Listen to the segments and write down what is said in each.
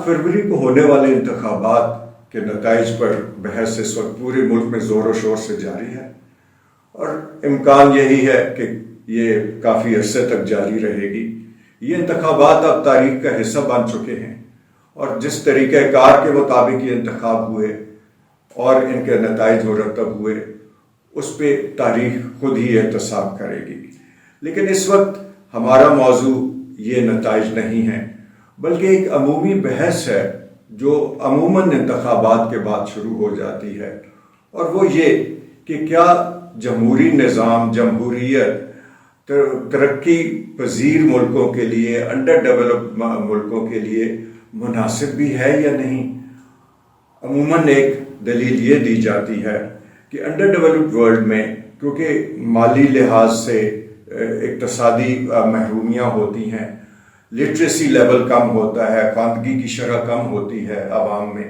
فروری کو ہونے والے انتخابات کے نتائج پر بحث اس وقت پورے ملک میں زور و شور سے جاری ہے، اور امکان یہی ہے کہ یہ کافی عرصے تک جاری رہے گی۔ یہ انتخابات اب تاریخ کا حصہ بن چکے ہیں، اور جس طریقہ کار کے مطابق یہ انتخاب ہوئے اور ان کے نتائج مرتب ہوئے، اس پہ تاریخ خود ہی احتساب کرے گی۔ لیکن اس وقت ہمارا موضوع یہ نتائج نہیں ہے، بلکہ ایک عمومی بحث ہے جو عموماً انتخابات کے بعد شروع ہو جاتی ہے، اور وہ یہ کہ کیا جمہوری نظام، جمہوریت ترقی پذیر ملکوں کے لیے، انڈر ڈیولپ ملکوں کے لیے مناسب بھی ہے یا نہیں۔ عموماً ایک دلیل یہ دی جاتی ہے کہ انڈر ڈیولپڈ ورلڈ میں کیونکہ مالی لحاظ سے اقتصادی محرومیاں ہوتی ہیں، لٹریسی لیول کم ہوتا ہے، خواندگی کی شرح کم ہوتی ہے عوام میں،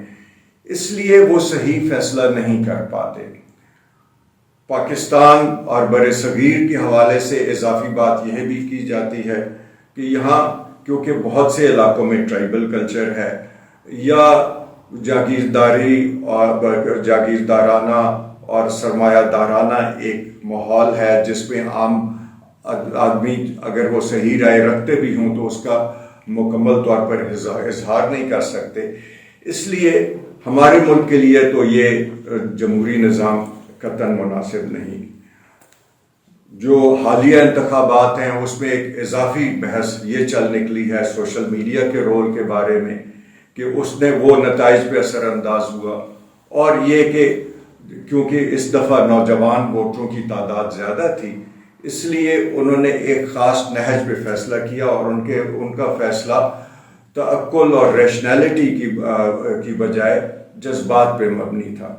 اس لیے وہ صحیح فیصلہ نہیں کر پاتے۔ پاکستان اور بر صغیر کے حوالے سے اضافی بات یہ بھی کی جاتی ہے کہ یہاں کیونکہ بہت سے علاقوں میں ٹرائبل کلچر ہے، یا جاگیرداری اور جاگیردارانہ اور سرمایہ دارانہ ایک ماحول ہے، جس میں عام آدمی اگر وہ صحیح رائے رکھتے بھی ہوں تو اس کا مکمل طور پر اظہار نہیں کر سکتے۔ اس لیے ہمارے ملک کے لیے تو یہ جمہوری نظام قطعاً مناسب نہیں۔ جو حالیہ انتخابات ہیں اس میں ایک اضافی بحث یہ چل نکلی ہے سوشل میڈیا کے رول کے بارے میں کہ اس نے وہ نتائج پہ اثر انداز ہوا، اور یہ کہ کیونکہ اس دفعہ نوجوان ووٹروں کی تعداد زیادہ تھی، اس لیے انہوں نے ایک خاص نہج پہ فیصلہ کیا، اور ان کا فیصلہ تعقل اور ریشنلٹی کی بجائے جذبات پہ مبنی تھا۔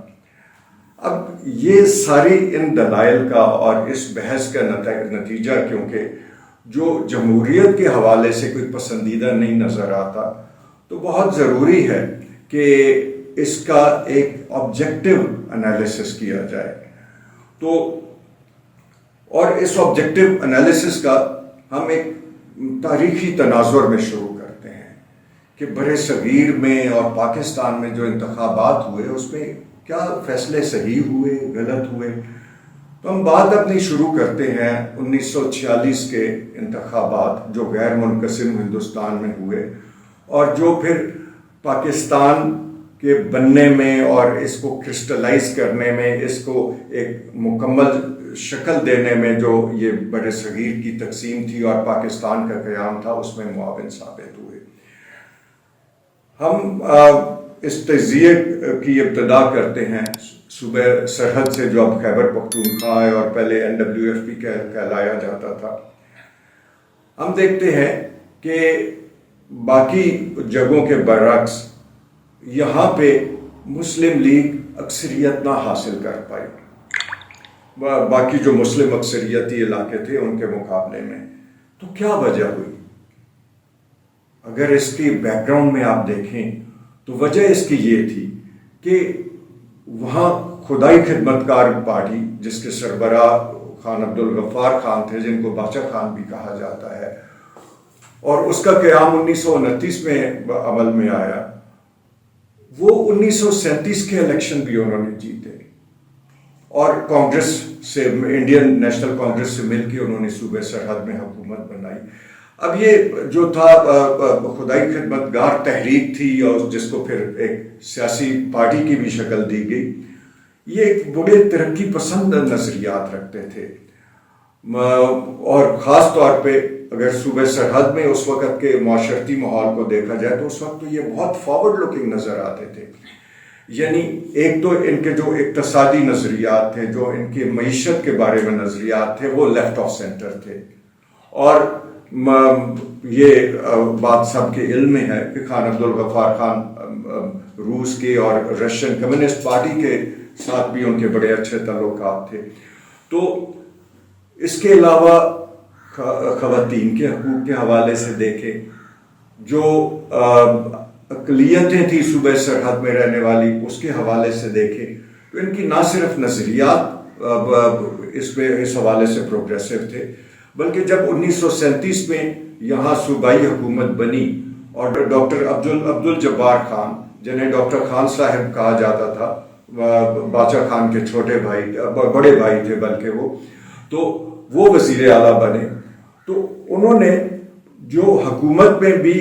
اب یہ ساری ان دلائل کا اور اس بحث کا نتیجہ کیونکہ جو جمہوریت کے حوالے سے کوئی پسندیدہ نہیں نظر آتا، تو بہت ضروری ہے کہ اس کا ایک آبجیکٹو انالیسس کیا جائے۔ تو اور اس آبجیکٹو انالیسس کا ہم ایک تاریخی تناظر میں شروع کرتے ہیں کہ بر صغیر میں اور پاکستان میں جو انتخابات ہوئے اس میں کیا فیصلے صحیح ہوئے، غلط ہوئے۔ تو ہم بات اپنی شروع کرتے ہیں 1946 کے انتخابات جو غیر منقسم ہندوستان میں ہوئے، اور جو پھر پاکستان کے بننے میں اور اس کو کرسٹلائز کرنے میں، اس کو ایک مکمل شکل دینے میں جو یہ بر صغیر کی تقسیم تھی اور پاکستان کا قیام تھا، اس میں معاون ثابت ہوئے۔ ہم اس تجزیے کی ابتدا کرتے ہیں صوبہ سرحد سے، جو اب خیبر پختونخوا ہے اور پہلے NWFP کہلایا جاتا تھا۔ ہم دیکھتے ہیں کہ باقی جگہوں کے برعکس یہاں پہ مسلم لیگ اکثریت نہ حاصل کر پائی، باقی جو مسلم اکثریتی علاقے تھے ان کے مقابلے میں۔ تو کیا وجہ ہوئی؟ اگر اس کی بیک گراؤنڈ میں آپ دیکھیں تو وجہ اس کی یہ تھی کہ وہاں خدائی خدمتکار پارٹی، جس کے سربراہ خان عبدالغفار خان تھے، جن کو باچا خان بھی کہا جاتا ہے، اور اس کا قیام 1929 میں عمل میں آیا، وہ 1937 کے الیکشن بھی انہوں نے جیتے، اور کانگریس سے، انڈین نیشنل کانگریس سے مل کے انہوں نے صوبہ سرحد میں حکومت بنائی۔ اب یہ جو تھا خدائی خدمتگار تحریک تھی، اور جس کو پھر ایک سیاسی پارٹی کی بھی شکل دی گئی، یہ ایک بڑے ترقی پسند نظریات رکھتے تھے، اور خاص طور پہ اگر صوبہ سرحد میں اس وقت کے معاشرتی ماحول کو دیکھا جائے تو اس وقت تو یہ بہت فارورڈ لوکنگ نظر آتے تھے۔ یعنی ایک تو ان کے جو اقتصادی نظریات تھے، جو ان کی معیشت کے بارے میں نظریات تھے، وہ لیفٹ آف سینٹر تھے، اور یہ بات سب کے علم میں ہے کہ خان عبدالغفار خان روس کے اور رشین کمیونسٹ پارٹی کے ساتھ بھی ان کے بڑے اچھے تعلقات تھے۔ تو اس کے علاوہ خواتین کے حقوق کے حوالے سے دیکھیں، جو اقلیتیں تھیں صوبہ سرحد میں رہنے والی، اس کے حوالے سے دیکھیں تو ان کی نہ صرف نظریات اس حوالے سے پروگریسو تھے، بلکہ جب 1937 میں یہاں صوبائی حکومت بنی اور ڈاکٹر عبد الجبار خان، جنہیں ڈاکٹر خان صاحب کہا جاتا تھا، باچا خان کے چھوٹے بھائی، بڑے بھائی تھے بلکہ وہ وزیر اعلیٰ بنے۔ تو انہوں نے جو حکومت میں بھی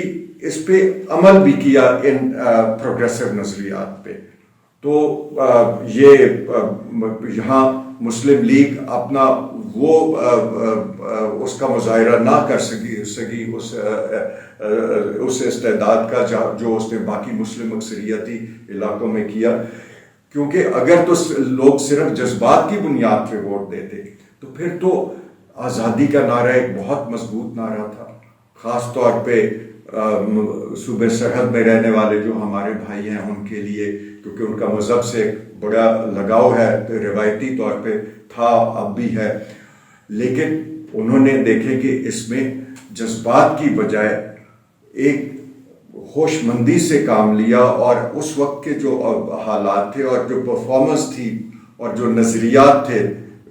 اس پہ عمل بھی کیا ان پروگریسو نظریات پہ۔ تو یہ یہاں مسلم لیگ اپنا وہ اس کا مظاہرہ نہ کر سکی اس استعداد کا جو اس نے باقی مسلم اکثریتی علاقوں میں کیا، کیونکہ اگر تو لوگ صرف جذبات کی بنیاد پہ ووٹ دیتے تو پھر تو آزادی کا نعرہ ایک بہت مضبوط نعرہ تھا، خاص طور پہ صوبے سرحد میں رہنے والے جو ہمارے بھائی ہیں ان کے لیے، کیونکہ ان کا مذہب سے ایک بڑا لگاؤ ہے، روایتی طور پہ تھا، اب بھی ہے، لیکن انہوں نے دیکھے کہ اس میں جذبات کی بجائے ایک ہوش مندی سے کام لیا، اور اس وقت کے جو حالات تھے اور جو پرفارمنس تھی اور جو نظریات تھے،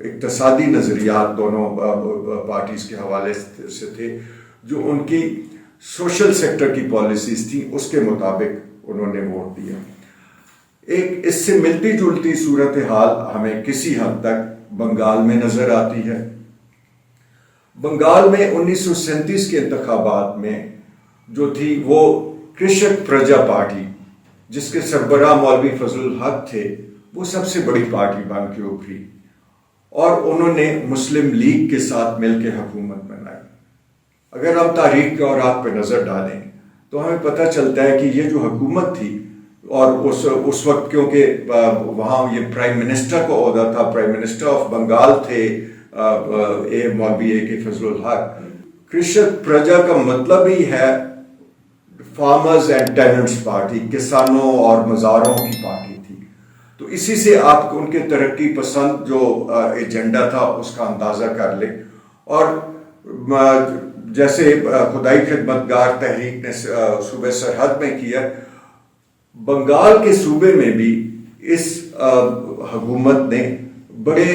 اقتصادی نظریات دونوں پارٹیز کے حوالے سے تھے، جو ان کی سوشل سیکٹر کی پالیسیز تھیں، اس کے مطابق انہوں نے ووٹ دیا۔ ایک اس سے ملتی جلتی صورتحال ہمیں کسی حد تک بنگال میں نظر آتی ہے۔ بنگال میں 1937 کے انتخابات میں جو تھی وہ کرشک پرجا پارٹی، جس کے سربراہ مولوی فضل الحق تھے، وہ سب سے بڑی پارٹی بن کے ابھری، اور انہوں نے مسلم لیگ کے ساتھ مل کے حکومت بنائی۔ اگر ہم تاریخ کے اوراق پہ نظر ڈالیں تو ہمیں پتہ چلتا ہے کہ یہ جو حکومت تھی، اور اس وقت کیونکہ وہاں یہ پرائم منسٹر کو عہدہ تھا، پرائم منسٹر آف بنگال تھے مولوی اے کے فضل الحق۔ کرشک پرجا کا مطلب ہی ہے فارمرز اینڈ ٹیننٹس پارٹی، کسانوں اور مزاروں کی پارٹی تھی۔ تو اسی سے آپ ان کے ترقی پسند جو ایجنڈا تھا اس کا اندازہ کر لیں۔ اور جیسے خدائی خدمتگار تحریک نے صوبے سرحد میں کیا، بنگال کے صوبے میں بھی اس حکومت نے بڑے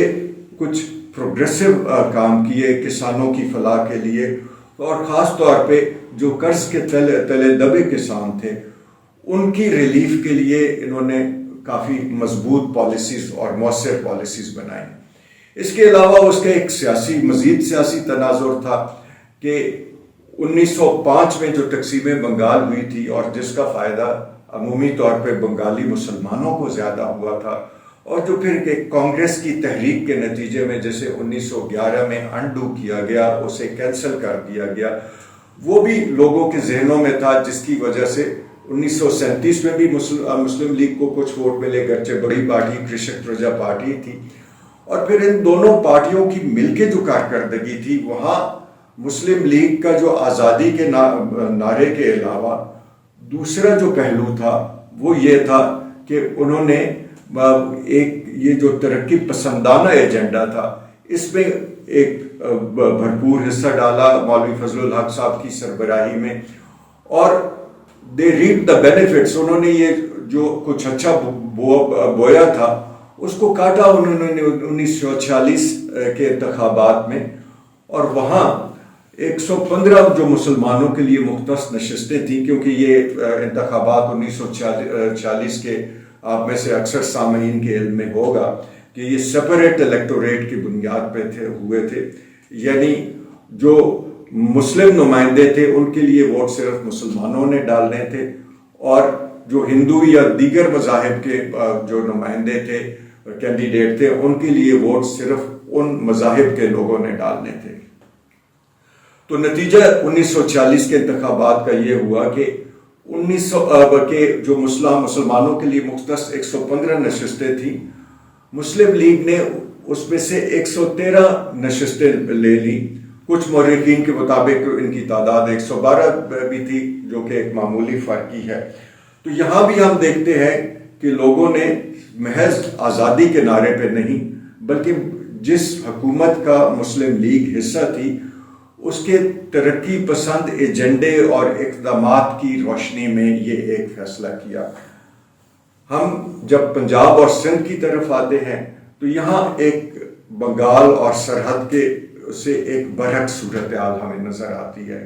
کچھ پروگریسو کام کیے کسانوں کی فلاح کے لیے، اور خاص طور پہ جو قرض کے تلے دبے کسان تھے ان کی ریلیف کے لیے انہوں نے کافی مضبوط پالیسیز اور مؤثر پالیسیز بنائیں۔ اس کے علاوہ اس کا ایک مزید سیاسی تناظر تھا کہ 1905 میں جو تقسیم بنگال ہوئی تھی، اور جس کا فائدہ عمومی طور پہ بنگالی مسلمانوں کو زیادہ ہوا تھا، اور جو پھر ایک کانگریس کی تحریک کے نتیجے میں جسے 1911 میں انڈو کیا گیا، اسے کینسل کر دیا گیا، وہ بھی لوگوں کے ذہنوں میں تھا، جس کی وجہ سے 1937 میں بھی مسلم لیگ کو کچھ ووٹ ملے، گرچہ بڑی پارٹی کرشک پرجا پارٹی تھی۔ اور پھر ان دونوں پارٹیوں کی مل کے جو کارکردگی تھی، وہاں مسلم لیگ کا جو آزادی کے نعرے کے علاوہ دوسرا جو پہلو تھا وہ یہ تھا کہ انہوں نے ایک یہ جو ترقی پسندانہ ایجنڈا تھا اس میں ایک بھرپور حصہ ڈالا مولوی فضل الحق صاحب کی سربراہی میں، اور دے ریپ دا بینیفٹس، انہوں نے یہ جو کچھ اچھا بویا تھا اس کو کاٹا انہوں نے 1946 کے انتخابات میں، اور وہاں 115 جو مسلمانوں کے لیے مختص نشستیں تھیں، کیونکہ یہ انتخابات 1940 کے آپ میں سے اکثر سامعین کے علم میں ہوگا کہ یہ سپریٹ الیکٹوریٹ کی بنیاد پہ ہوئے تھے، یعنی جو مسلم نمائندے تھے ان کے لیے ووٹ صرف مسلمانوں نے ڈالنے تھے، اور جو ہندو یا دیگر مذاہب کے جو نمائندے تھے، کینڈیڈیٹ تھے، ان کے لیے ووٹ صرف ان مذاہب کے لوگوں نے ڈالنے تھے۔ تو نتیجہ 1940 کے انتخابات کا یہ ہوا کہ جو مسلمانوں کے لیے مختص 115 نشستیں تھیں، مسلم لیگ نے اس میں سے 113 نشستیں لے لی، کچھ مورخین کے مطابق ان کی تعداد 112 بھی تھی، جو کہ ایک معمولی فرق ہی ہے۔ تو یہاں بھی ہم دیکھتے ہیں کہ لوگوں نے محض آزادی کے نعرے پہ نہیں، بلکہ جس حکومت کا مسلم لیگ حصہ تھی اس کے ترقی پسند ایجنڈے اور اقدامات کی روشنی میں یہ ایک فیصلہ کیا۔ ہم جب پنجاب اور سندھ کی طرف آتے ہیں تو یہاں ایک بنگال اور سرحد کے سے ایک برعکس صورتحال ہمیں نظر آتی ہے۔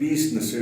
20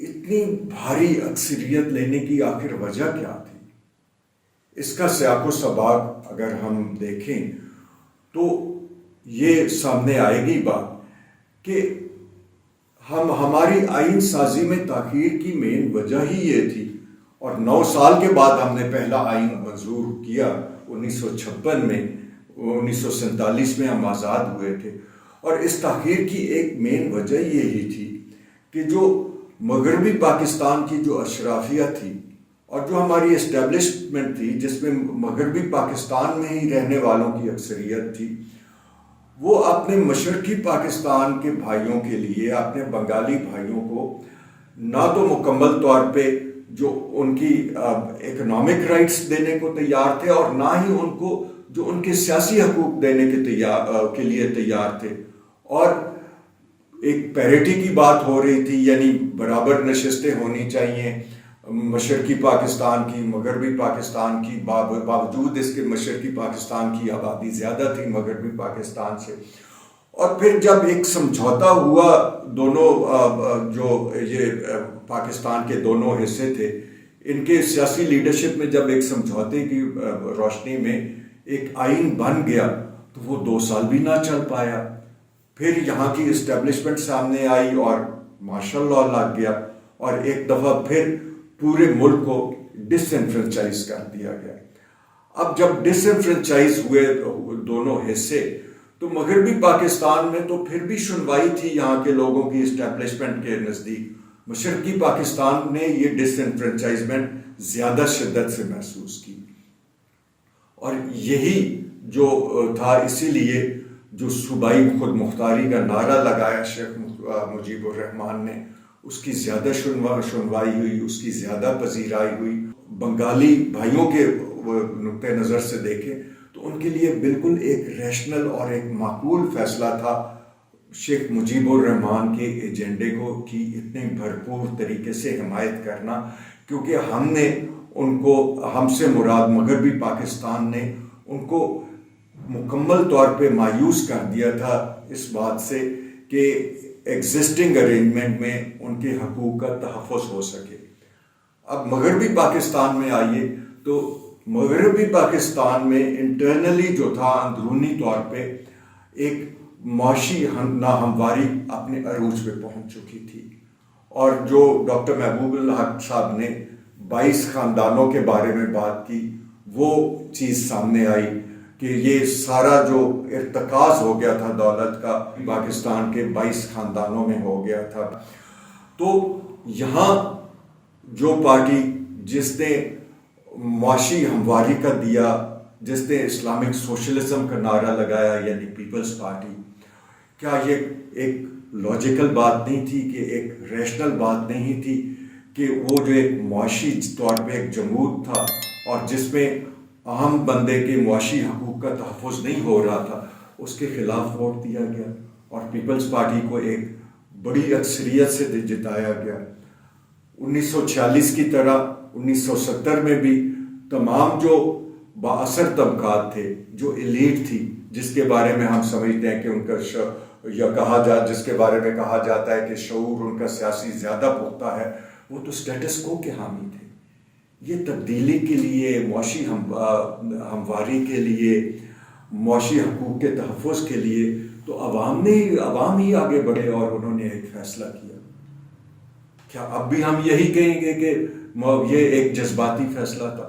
اتنی بھاری اکثریت لینے کی آخر وجہ کیا تھی؟ اس کا سیاق و سباق اگر ہم دیکھیں تو یہ سامنے آئے گی بات کہ ہماری آئین سازی میں تاخیر کی مین وجہ ہی یہ تھی، اور 9 سال کے بعد ہم نے پہلا آئین منظور کیا 1956 میں، 1947 میں ہم آزاد ہوئے تھے، اور اس تاخیر کی ایک مین وجہ یہی تھی کہ جو مغربی پاکستان کی جو اشرافیہ تھی اور جو ہماری اسٹیبلشمنٹ تھی، جس میں مغربی پاکستان میں ہی رہنے والوں کی اکثریت تھی، وہ اپنے مشرقی پاکستان کے بھائیوں کے لیے، اپنے بنگالی بھائیوں کو نہ تو مکمل طور پہ جو ان کی اکنامک رائٹس دینے کو تیار تھے، اور نہ ہی ان کو جو ان کے سیاسی حقوق دینے کے لیے تیار تھے، اور ایک پیریٹی کی بات ہو رہی تھی، یعنی برابر نشستیں ہونی چاہیے مشرقی پاکستان کی مغربی پاکستان کی، باوجود اس کے مشرقی پاکستان کی آبادی زیادہ تھی مغربی پاکستان سے۔ اور پھر جب ایک سمجھوتا ہوا، دونوں جو یہ پاکستان کے دونوں حصے تھے، ان کے سیاسی لیڈرشپ میں جب ایک سمجھوتے کی روشنی میں ایک آئین بن گیا تو وہ 2 سال بھی نہ چل پایا، پھر یہاں کی اسٹیبلشمنٹ سامنے آئی اور مارشل لا لگ گیا، اور ایک دفعہ پھر پورے ملک کو ڈس انفرنچائز کر دیا گیا۔ اب جب ڈس انفرنچائز ہوئے دونوں حصے، تو مغربی پاکستان میں تو پھر بھی سنوائی تھی یہاں کے لوگوں کی اسٹیبلشمنٹ کے نزدیک، مشرقی پاکستان نے یہ ڈس انفرنچائزمنٹ زیادہ شدت سے محسوس کی، اور یہی جو تھا، اسی لیے جو صوبائی خود مختاری کا نعرہ لگایا شیخ مجیب الرحمان نے، اس کی زیادہ سنوائی ہوئی، اس کی زیادہ پذیرائی ہوئی۔ بنگالی بھائیوں کے نقطہ نظر سے دیکھیں تو ان کے لیے بالکل ایک ریشنل اور ایک معقول فیصلہ تھا شیخ مجیب الرحمان کے ایجنڈے کو کی اتنے بھرپور طریقے سے حمایت کرنا، کیونکہ ہم نے ان کو، ہم سے مراد مغربی پاکستان نے ان کو مکمل طور پہ مایوس کر دیا تھا اس بات سے کہ ایگزسٹنگ ارینجمنٹ میں ان کے حقوق کا تحفظ ہو سکے۔ اب مغربی پاکستان میں آئیے تو مغربی پاکستان میں انٹرنلی جو تھا، اندرونی طور پہ ایک معاشی ناہمواری اپنے عروج پہ پہنچ چکی تھی، اور جو ڈاکٹر محبوب الحق صاحب نے 22 خاندانوں کے بارے میں بات کی، وہ چیز سامنے آئی کہ یہ سارا جو ارتکاز ہو گیا تھا دولت کا، پاکستان کے 22 خاندانوں میں ہو گیا تھا۔ تو یہاں جو پارٹی جس نے معاشی ہمواری کا دیا، جس نے اسلامک سوشلزم کا نعرہ لگایا، یعنی پیپلز پارٹی، کیا یہ ایک لاجیکل بات نہیں تھی، کہ ایک ریشنل بات نہیں تھی کہ وہ جو ایک معاشی طور پہ ایک جمہور تھا، اور جس میں عام بندے کے معاشی حقوق کا تحفظ نہیں ہو رہا تھا، اس کے خلاف ووٹ دیا گیا اور پیپلز پارٹی کو ایک بڑی اکثریت سے جتایا گیا۔ 1946 کی طرح 1970 میں بھی تمام جو بااثر طبقات تھے، جو ایلیٹ تھی، جس کے بارے میں ہم سمجھتے ہیں کہ ان کا جس کے بارے میں کہا جاتا ہے کہ شعور ان کا سیاسی زیادہ پختہ ہے، وہ تو سٹیٹس کو کے حامی تھے۔ یہ تبدیلی کے لیے، معاشی ہمواری کے لیے، معاشی حقوق کے تحفظ کے لیے تو عوام ہی آگے بڑھے اور انہوں نے ایک فیصلہ کیا۔ کیا اب بھی ہم یہی کہیں گے کہ یہ ایک جذباتی فیصلہ تھا؟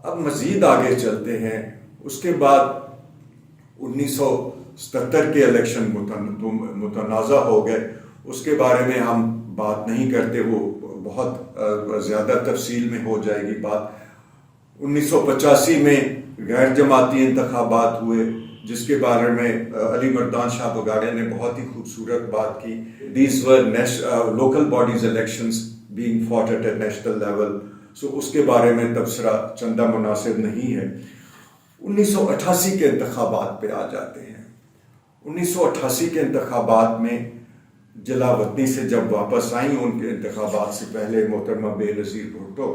اب مزید آگے چلتے ہیں۔ اس کے بعد 1977 کے الیکشن متنازع ہو گئے، اس کے بارے میں ہم بات نہیں کرتے، وہ بہت زیادہ تفصیل میں ہو جائے گی بات۔ 1985 میں غیر جماعتی انتخابات ہوئے، جس کے بارے میں علی مردان شاہ بگاڑے نے بہت ہی خوبصورت بات کی۔ These were local bodies elections being fought at a national level. اس کے بارے میں تبصرہ چندہ مناسب نہیں ہے۔ 1988 کے انتخابات پہ آ جاتے ہیں۔ 1988 کے انتخابات میں جلا وطنی سے جب واپس آئیں، ان کے انتخابات سے پہلے محترمہ بے نظیر بھٹو،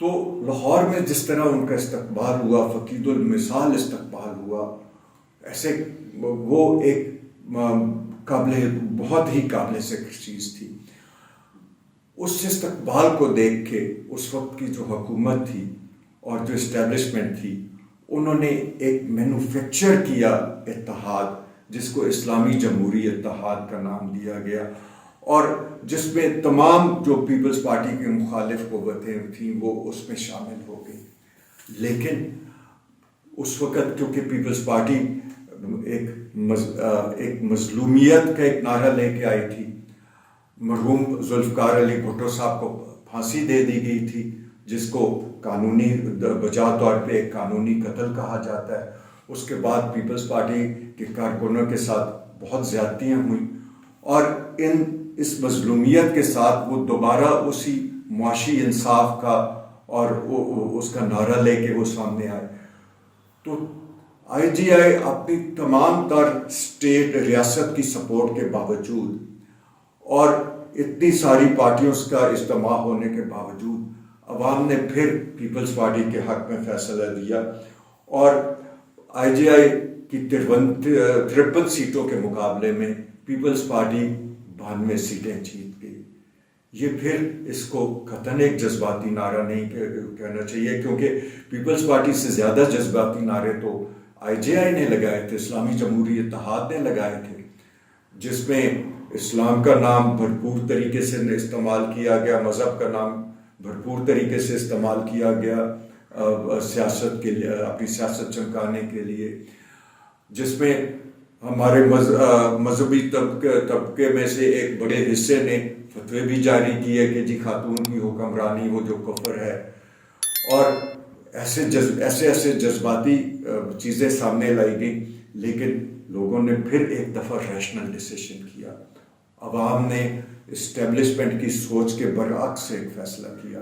تو لاہور میں جس طرح ان کا استقبال ہوا، فقید المثال استقبال ہوا، ایسے وہ ایک بہت ہی قابل ذکر چیز تھی۔ اس استقبال کو دیکھ کے اس وقت کی جو حکومت تھی اور جو اسٹیبلشمنٹ تھی، انہوں نے ایک مینوفیکچر کیا اتحاد جس کو اسلامی جمہوری اتحاد کا نام دیا گیا، اور جس میں تمام جو پیپلز پارٹی کی مخالف قوتیں تھیں وہ اس میں شامل ہو گئی. لیکن اس وقت کیونکہ پیپلز پارٹی ایک مظلومیت کا ایک نعرہ لے کے آئی تھی، مرحوم ذوالفقار علی بھٹو صاحب کو پھانسی دے دی گئی تھی، جس کو قانونی بجا طور پہ ایک قانونی قتل کہا جاتا ہے. اس کے بعد پیپلز پارٹی کے کارکنوں کے ساتھ بہت زیادتیاں ہوئیں، اور اس مظلومیت کے ساتھ وہ دوبارہ اسی معاشی انصاف کا اور اس کا نعرہ لے کے وہ سامنے آئے. تو آئی جی آئی اپنی تمام تر اسٹیٹ ریاست کی سپورٹ کے باوجود اور اتنی ساری پارٹیوں کا اجتماع ہونے کے باوجود عوام نے پھر پیپلز پارٹی کے حق میں فیصلہ دیا، اور آئی جی آئی کی 53 سیٹوں کے مقابلے میں پیپلز پارٹی 92 سیٹیں جیت گئی. یہ پھر اس کو قطعاً ایک جذباتی نعرہ نہیں کہنا چاہیے، کیونکہ پیپلز پارٹی سے زیادہ جذباتی نعرے تو آئی جے آئی نے لگائے تھے، اسلامی جمہوری اتحاد نے لگائے تھے، جس میں اسلام کا نام بھرپور طریقے سے استعمال کیا گیا، مذہب کا نام بھرپور طریقے سے استعمال کیا گیا سیاست کے لیے، اپنی سیاست چمکانے کے لیے، جس میں ہمارے مذہبی طبقے میں سے ایک بڑے حصے نے فتوے بھی جاری کیے کہ جی خاتون کی حکمرانی وہ جو کفر ہے، اور ایسے جذباتی چیزیں سامنے لائی گئیں. لیکن لوگوں نے پھر ایک دفعہ ریشنل ڈیسیشن کیا، عوام نے اسٹیبلشمنٹ کی سوچ کے برعکس ایک فیصلہ کیا.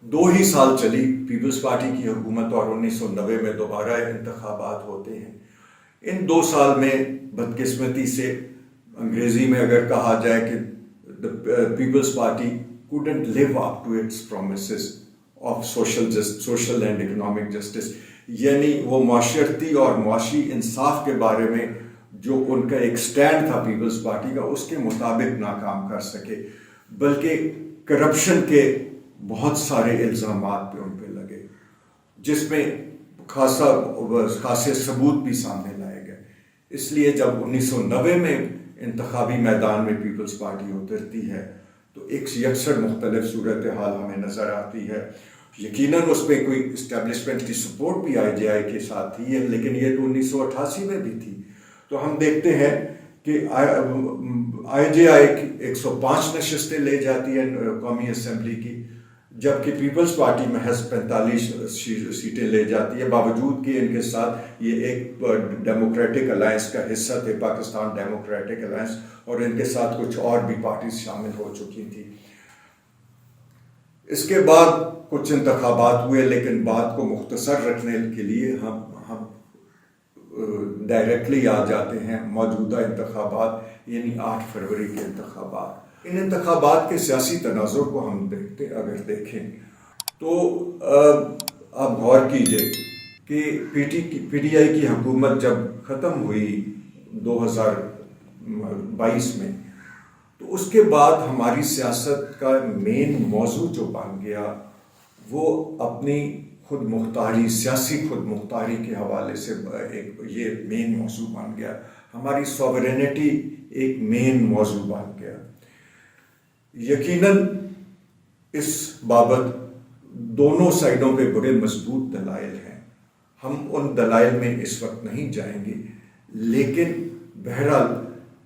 2 ہی سال چلی پیپلز پارٹی کی حکومت، اور 1990 میں دوبارہ انتخابات ہوتے ہیں. ان 2 سال میں بدقسمتی سے انگریزی میں اگر کہا جائے کہ Peoples Party couldn't live up to its promises of social and economic justice، یعنی وہ معاشرتی اور معاشی انصاف کے بارے میں جو ان کا ایک سٹینڈ تھا پیپلز پارٹی کا، اس کے مطابق ناکام کر سکے، بلکہ کرپشن کے بہت سارے الزامات پہ ان پہ لگے، جس میں خاصے ثبوت بھی سامنے لائے گئے. اس لیے جب 1990 میں انتخابی میدان میں پیپلز پارٹی اترتی ہے تو ایک یکسر مختلف صورتحال ہمیں نظر آتی ہے. یقیناً اس میں کوئی اسٹیبلشمنٹ کی سپورٹ بھی آئی جے آئی کے ساتھ تھی، لیکن یہ تو 1988 میں بھی تھی. تو ہم دیکھتے ہیں کہ آئی جے آئی 105 نشستیں لے جاتی ہے قومی اسمبلی کی، جبکہ پیپلز پارٹی محض 45 سیٹیں لے جاتی ہے، باوجود کہ ان کے ساتھ یہ ایک ڈیموکریٹک الائنس کا حصہ تھے، پاکستان ڈیموکریٹک الائنس، اور ان کے ساتھ کچھ اور بھی پارٹیز شامل ہو چکی تھیں. اس کے بعد کچھ انتخابات ہوئے، لیکن بات کو مختصر رکھنے کے لیے ہم ڈائریکٹلی آ جاتے ہیں موجودہ انتخابات، یعنی 8 فروری کے انتخابات. ان انتخابات کے سیاسی تناظر کو ہم اگر دیکھیں تو آپ غور کیجئے کہ پی ٹی آئی کی حکومت جب ختم ہوئی 2022 میں، تو اس کے بعد ہماری سیاست کا مین موضوع جو بن گیا وہ اپنی خود مختاری، سیاسی خود مختاری کے حوالے سے یہ مین موضوع بن گیا. ہماری سوورینٹی ایک مین موضوع بن گیا. یقیناً اس بابت دونوں سائڈوں پہ بڑے مضبوط دلائل ہیں، ہم ان دلائل میں اس وقت نہیں جائیں گے، لیکن بہرحال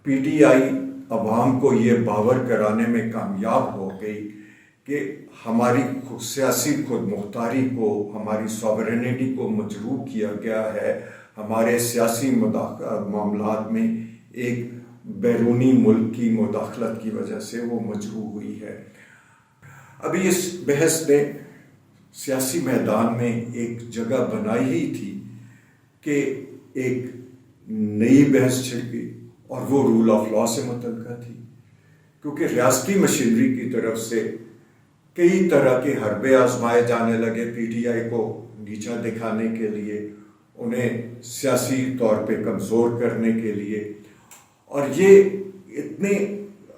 پی ٹی آئی عوام کو یہ باور کرانے میں کامیاب ہو گئی کہ ہماری سیاسی خود مختاری کو، ہماری سوورینٹی کو مجروح کیا گیا ہے، ہمارے سیاسی معاملات میں ایک بیرونی ملک کی مداخلت کی وجہ سے وہ مجروح ہوئی ہے. ابھی اس بحث نے سیاسی میدان میں ایک جگہ بنائی ہی تھی کہ ایک نئی بحث چھڑ گئی، اور وہ رول آف لا سے متعلقہ تھی، کیونکہ ریاستی مشینری کی طرف سے کئی طرح کے حربے آزمائے جانے لگے پی ٹی آئی کو نیچا دکھانے کے لیے، انہیں سیاسی طور پہ کمزور کرنے کے لیے. اور یہ اتنے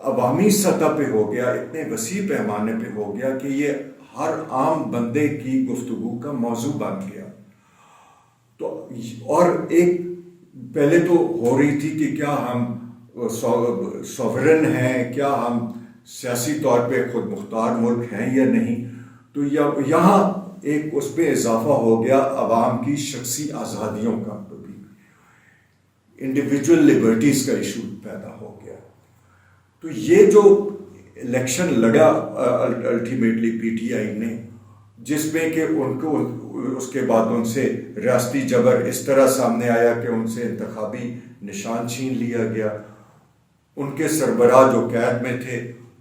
عوامی سطح پہ ہو گیا، اتنے وسیع پیمانے پہ ہو گیا کہ یہ ہر عام بندے کی گفتگو کا موضوع بن گیا. تو اور ایک پہلے تو ہو رہی تھی کہ کیا ہم سوورن ہیں، کیا ہم سیاسی طور پہ خود مختار ملک ہیں یا نہیں. تو یہاں ایک اس پہ اضافہ ہو گیا عوام کی شخصی آزادیوں کا بھی، انڈیویجول لبرٹیز کا ایشو پیدا ہو گیا. تو یہ جو الیکشن لڑا الٹیمیٹلی پی ٹی آئی نے، جس میں کہ ان کو اس کے بعد ان سے ریاستی جبر اس طرح سامنے آیا کہ ان سے انتخابی نشان چھین لیا گیا. ان کے سربراہ جو قید میں تھے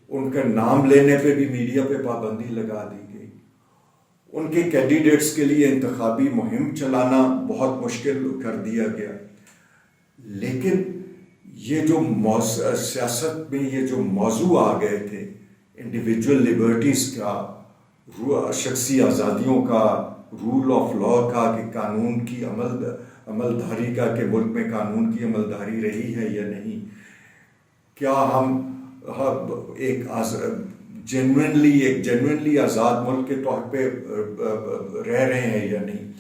ان کا نام لینے پہ بھی میڈیا پہ پابندی لگا دی گئی. ان کے کینڈیڈیٹس کے لیے انتخابی مہم چلانا بہت مشکل کر دیا گیا. لیکن یہ جو سیاست میں یہ جو موضوع آ گئے تھے انڈیویجول لبرٹیز کا، شخصی آزادیوں کا، رول آف لا کا کہ قانون کی عملداری کا، کہ ملک میں قانون کی عملداری رہی ہے یا نہیں، کیا ہم ایک جینوئنلی آزاد ملک کے طور پہ رہ رہے ہیں یا نہیں.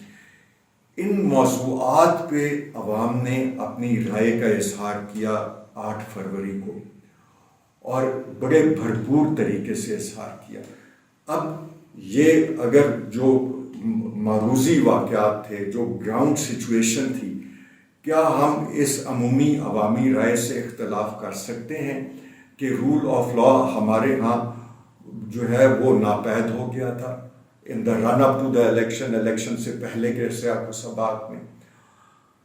ان موضوعات پہ عوام نے اپنی رائے کا اظہار کیا 8 فروری کو، اور بڑے بھرپور طریقے سے اظہار کیا. اب یہ اگر جو معروضی واقعات تھے، جو گراؤنڈ سچویشن تھی، کیا ہم اس عمومی عوامی رائے سے اختلاف کر سکتے ہیں کہ رول آف لا ہمارے ہاں جو ہے وہ ناپید ہو گیا تھا ان دا رن اپ ٹو دا الیکشن سے پہلے کے سیاق و سباق میں،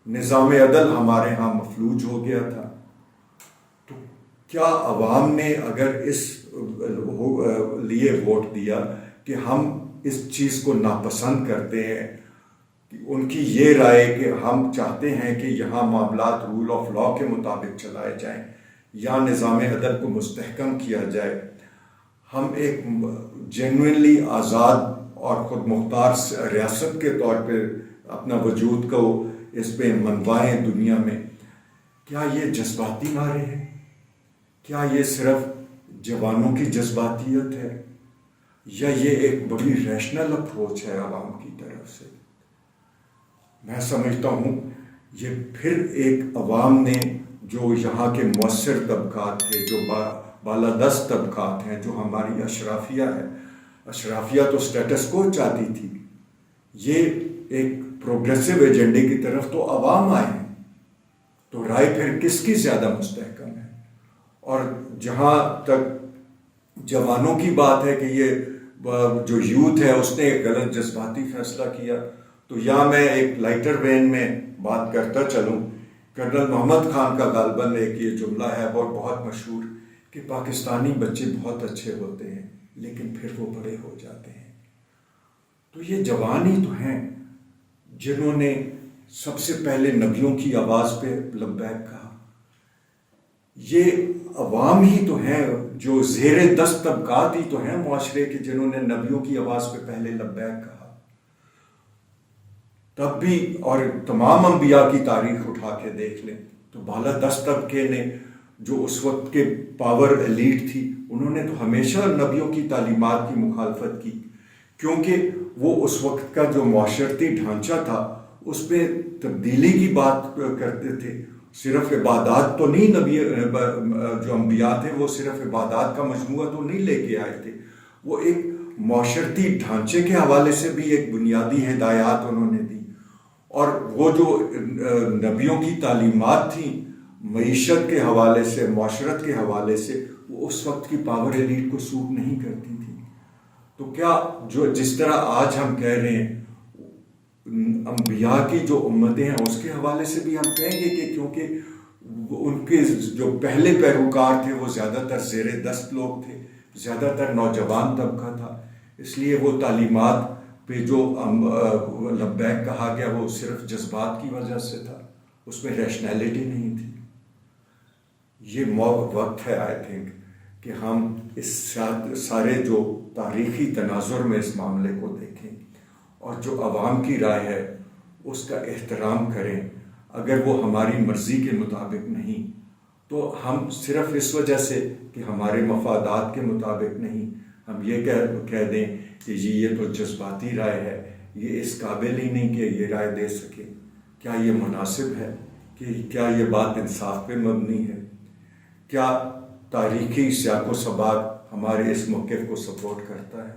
نظام عدل ہمارے ہاں مفلوج ہو گیا تھا. تو کیا عوام نے اگر اس لیے ووٹ دیا کہ ہم اس چیز کو ناپسند کرتے ہیں، کہ ان کی یہ رائے کہ ہم چاہتے ہیں کہ یہاں معاملات رول آف لا کے مطابق چلائے جائیں یا نظام عدل کو مستحکم کیا جائے، ہم ایک جینوئنلی آزاد اور خود مختار ریاست کے طور پہ اپنا وجود کو اس پہ منوائیں دنیا میں، کیا یہ جذباتی نعرے ہیں؟ کیا یہ صرف جوانوں کی جذباتیت ہے، یا یہ ایک بڑی ریشنل اپروچ ہے عوام کی طرف سے؟ میں سمجھتا ہوں یہ پھر ایک عوام نے، جو یہاں کے مؤثر طبقات تھے، جو بالادست طبقات ہیں، جو ہماری اشرافیہ ہے، اشرافیہ تو سٹیٹس کو چاہتی تھی، یہ ایک پروگریسو ایجنڈے کی طرف تو عوام آئے ہیں. تو رائے پھر کس کی زیادہ مستحکم ہے؟ اور جہاں تک جوانوں کی بات ہے کہ یہ جو یوتھ ہے اس نے ایک غلط جذباتی فیصلہ کیا، تو یا میں ایک لائٹر وین میں بات کرتا چلوں، کرنل محمد خان کا غالباً ایک یہ جملہ ہے بہت مشہور کہ پاکستانی بچے بہت اچھے ہوتے ہیں لیکن پھر وہ بڑے ہو جاتے ہیں. تو یہ جوان ہی تو ہیں جنہوں نے سب سے پہلے نبیوں کی آواز پہ لبیک کہا. یہ عوام ہی تو ہیں، جو زیر دست طبقات ہی تو ہیں معاشرے کے، جنہوں نے نبیوں کی آواز پہ پہلے لبیک کہا. تب بھی، اور تمام انبیاء کی تاریخ اٹھا کے دیکھ لیں تو بالادست طبقے نے، جو اس وقت کے پاور ایلیٹ تھی، انہوں نے تو ہمیشہ نبیوں کی تعلیمات کی مخالفت کی، کیونکہ وہ اس وقت کا جو معاشرتی ڈھانچہ تھا اس پہ تبدیلی کی بات کرتے تھے. صرف عبادات تو نہیں، نبی جو انبیاء تھے وہ صرف عبادات کا مجموعہ تو نہیں لے کے آئے تھے، وہ ایک معاشرتی ڈھانچے کے حوالے سے بھی ایک بنیادی ہدایات انہوں نے دی. اور وہ جو نبیوں کی تعلیمات تھیں معیشت کے حوالے سے، معاشرت کے حوالے سے، وہ اس وقت کی پاور ایلیٹ کو سوٹ نہیں کرتی تھی. تو کیا جس طرح آج ہم کہہ رہے ہیں انبیاء کی جو امتیں ہیں اس کے حوالے سے بھی ہم کہیں گے کہ کیونکہ ان کے جو پہلے پیروکار تھے وہ زیادہ تر زیر دست لوگ تھے، زیادہ تر نوجوان طبقہ تھا، اس لیے وہ تعلیمات پہ جو لبیک کہا گیا وہ صرف جذبات کی وجہ سے تھا، اس میں ریشنیلٹی نہیں تھی. یہ وقت ہے آئی تھنک کہ ہم اس سارے جو تاریخی تناظر میں اس معاملے کو دیکھیں اور جو عوام کی رائے ہے اس کا احترام کریں. اگر وہ ہماری مرضی کے مطابق نہیں تو ہم صرف اس وجہ سے کہ ہمارے مفادات کے مطابق نہیں، ہم یہ کہہ دیں کہ جی یہ تو جذباتی رائے ہے، یہ اس قابل ہی نہیں کہ یہ رائے دے سکے، کیا یہ مناسب ہے؟ کہ کیا یہ بات انصاف پہ مبنی ہے؟ کیا تاریخی سیاق و سباق ہمارے اس موقف کو سپورٹ کرتا ہے؟